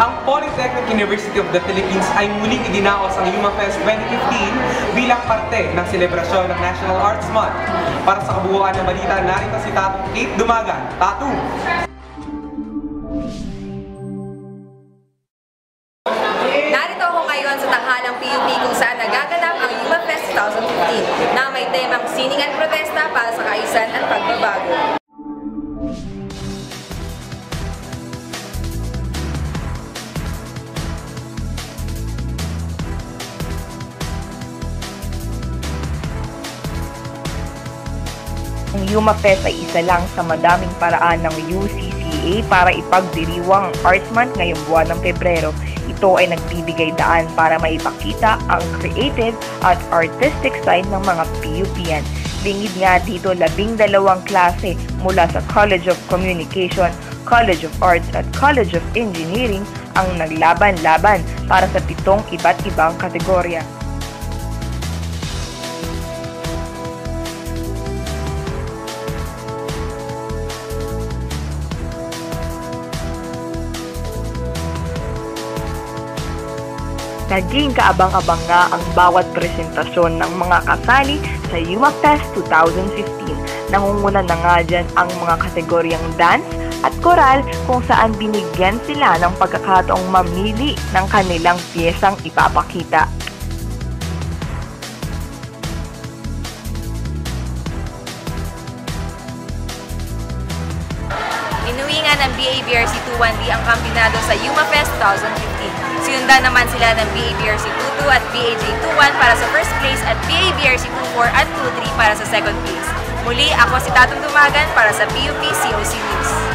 ang Polytechnic University of the Philippines ay muling idinaos ang YumaFest 2015 bilang parte ng selebrasyon ng National Arts Month. Para sa kabuuan ng balita, narito si Tatong Kate Dumagan. Tatu! Narito ako ngayon sa tanghalang PUP kung saan nagaganap ang YumaFest 2015 na may temang sining at protesta para sa kaayusan at pagbabago. Ang YumaFest ay isa lang sa madaming paraan ng UCCA para ipagdiriwang Arts Month ngayong buwan ng Pebrero. Ito ay nagbibigay daan para maipakita ang creative at artistic side ng mga PUPian. Lingid nga dito 12 klase mula sa College of Communication, College of Arts at College of Engineering ang naglaban-laban para sa 7 iba't ibang kategorya. Naging kaabang-abang nga ang bawat presentasyon ng mga kasali sa YumaFest 2015. Nangunguna na nga dyan ang mga kategoryang dance at koral kung saan binigyan sila ng pagkakataong mamili ng kanilang piyesang ipapakita. Inuwi nga ng BA-BRC 21D ang kampinado sa YumaFest 2015. Sinundan naman sila ng BA-BRC 22 at BAJ21 para sa first place at BA-BRC 24 at 23 para sa second place. Muli, ako si Tatong Dumagan para sa PUP COC News.